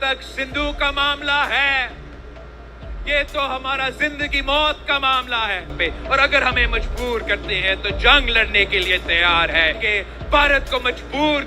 तक सिंधु का मामला है, ये तो हमारा जिंदगी मौत का मामला है। और अगर हमें मजबूर करते हैं तो जंग लड़ने के लिए तैयार है कि भारत को मजबूर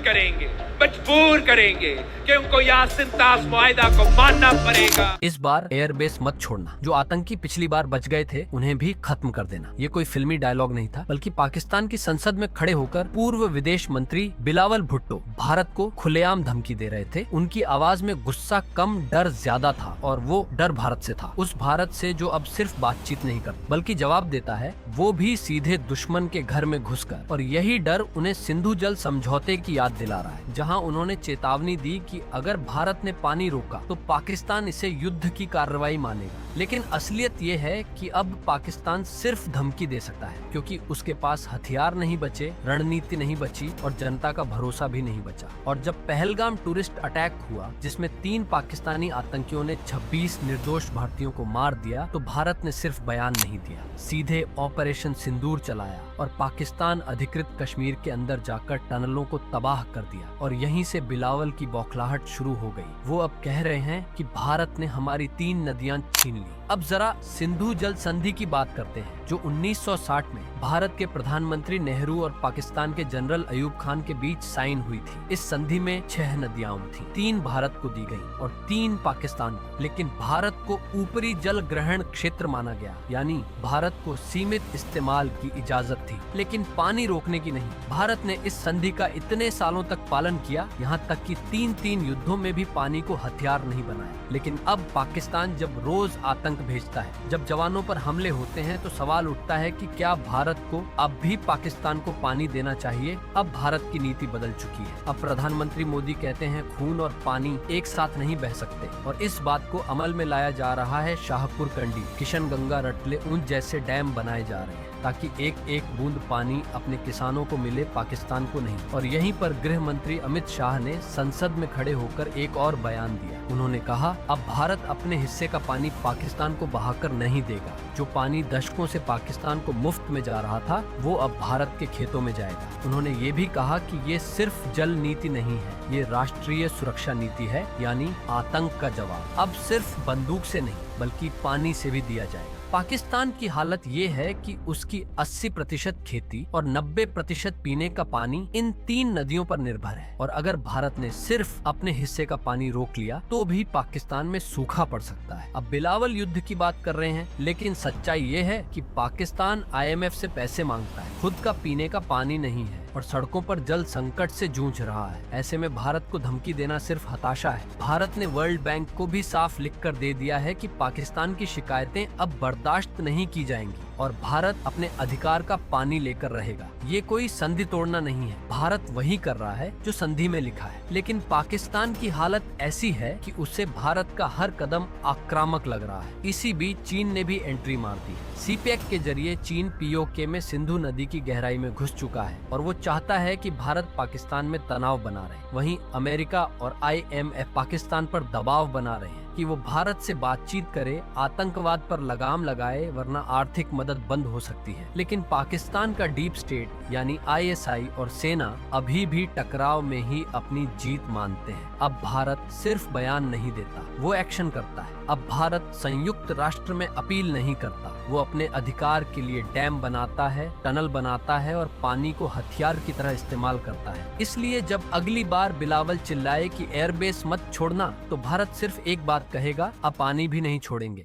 करेंगे कि उनको यासीन तास मुआहिदा को मानना पड़ेगा। इस बार एयरबेस मत छोड़ना, जो आतंकी पिछली बार बच गए थे उन्हें भी खत्म कर देना। ये कोई फिल्मी डायलॉग नहीं था, बल्कि पाकिस्तान की संसद में खड़े होकर पूर्व विदेश मंत्री बिलावल भुट्टो भारत को खुलेआम धमकी दे रहे थे। उनकी आवाज में गुस्सा कम डर ज्यादा था, और वो डर भारत से था, उस भारत से जो अब सिर्फ बातचीत नहीं करता बल्कि जवाब देता है, वो भी सीधे दुश्मन के घर में घुसकर। और यही डर उन्हें सिंधु जल समझौते की याद दिला रहा है, जहां उन्होंने चेतावनी दी कि अगर भारत ने पानी रोका तो पाकिस्तान इसे युद्ध की कार्रवाई मानेगा। लेकिन असलियत ये है कि अब पाकिस्तान सिर्फ धमकी दे सकता है, क्योंकि उसके पास हथियार नहीं बचे, रणनीति नहीं बची और जनता का भरोसा भी नहीं बचा। और जब पहलगाम टूरिस्ट अटैक हुआ, जिसमें 3 पाकिस्तानी आतंकियों ने 26 निर्दोष भारतीयों को मार दिया, तो भारत ने सिर्फ बयान नहीं दिया, सीधे ऑपरेशन सिंदूर चलाया और पाकिस्तान अधिकृत कश्मीर के अंदर जाकर टनलों को तबाह कर दिया। और यहीं से बिलावल की बौखलाहट शुरू हो गई। वो अब कह रहे हैं कि भारत ने हमारी 3 नदियां छीन ली। अब जरा सिंधु जल संधि की बात करते हैं, जो 1960 में भारत के प्रधानमंत्री नेहरू और पाकिस्तान के जनरल अयूब खान के बीच साइन हुई थी। इस संधि में 6 नदियां थी, 3 भारत को दी गई और 3 पाकिस्तान को। लेकिन भारत को ऊपरी जल ग्रहण क्षेत्र माना गया, यानी भारत को सीमित इस्तेमाल की इजाजत थी, लेकिन पानी रोकने की नहीं। भारत ने इस संधि का इतने सालों तक पालन किया, यहाँ तक कि 3 युद्धों में भी पानी को हथियार नहीं बनाया। लेकिन अब पाकिस्तान जब रोज आतंक भेजता है, जब जवानों पर हमले होते हैं, तो सवाल उठता है कि क्या भारत को अब भी पाकिस्तान को पानी देना चाहिए? अब भारत की नीति बदल चुकी है। अब प्रधानमंत्री मोदी कहते हैं खून और पानी एक साथ नहीं बह सकते, और इस बात को अमल में लाया जा रहा है। शाहपुर कंडी, किशन गंगा, रटले ऊंच जैसे डैम बनाए जा रहे हैं, ताकि एक एक बूंद पानी अपने किसानों को मिले, पाकिस्तान को नहीं। और यहीं पर गृह मंत्री अमित शाह ने संसद में खड़े होकर एक और बयान दिया। उन्होंने कहा, अब भारत अपने हिस्से का पानी पाकिस्तान को बहाकर नहीं देगा। जो पानी दशकों से पाकिस्तान को मुफ्त में जा रहा था, वो अब भारत के खेतों में जाएगा। उन्होंने ये भी कहा कि ये सिर्फ जल नीति नहीं है, ये राष्ट्रीय सुरक्षा नीति है, यानी आतंक का जवाब अब सिर्फ बंदूक से नहीं बल्कि पानी से भी दिया जाएगा। पाकिस्तान की हालत ये है कि उसकी 80% खेती और 90% पीने का पानी इन 3 नदियों पर निर्भर है। और अगर भारत ने सिर्फ अपने हिस्से का पानी रोक लिया तो भी पाकिस्तान में सूखा पड़ सकता है। अब बिलावल युद्ध की बात कर रहे हैं, लेकिन सच्चाई ये है कि पाकिस्तान IMF से पैसे मांगता है, खुद का पीने का पानी नहीं है और सड़कों पर जल संकट से जूझ रहा है। ऐसे में भारत को धमकी देना सिर्फ हताशा है। भारत ने वर्ल्ड बैंक को भी साफ लिखकर दे दिया है कि पाकिस्तान की शिकायतें अब बर्दाश्त नहीं की जाएंगी और भारत अपने अधिकार का पानी लेकर रहेगा। ये कोई संधि तोड़ना नहीं है, भारत वही कर रहा है जो संधि में लिखा है। लेकिन पाकिस्तान की हालत ऐसी है कि उसे भारत का हर कदम आक्रामक लग रहा है। इसी बीच चीन ने भी एंट्री मार दी है। CPEC के जरिए चीन POK में सिंधु नदी की गहराई में घुस चुका है और वो चाहता है कि भारत पाकिस्तान में तनाव बना रहे। वहीं अमेरिका और IMF पाकिस्तान पर दबाव बना रहे हैं कि वो भारत से बातचीत करे, आतंकवाद पर लगाम लगाए, वरना आर्थिक मदद बंद हो सकती है। लेकिन पाकिस्तान का डीप स्टेट यानी ISI और सेना अभी भी टकराव में ही अपनी जीत मानते हैं। अब भारत सिर्फ बयान नहीं देता, वो एक्शन करता है। अब भारत संयुक्त राष्ट्र में अपील नहीं करता, वो अपने अधिकार के लिए डैम बनाता है, टनल बनाता है और पानी को हथियार की तरह इस्तेमाल करता है। इसलिए जब अगली बार बिलावल चिल्लाए कि एयरबेस मत छोड़ना, तो भारत सिर्फ एक बात कहेगा, अब पानी भी नहीं छोड़ेंगे।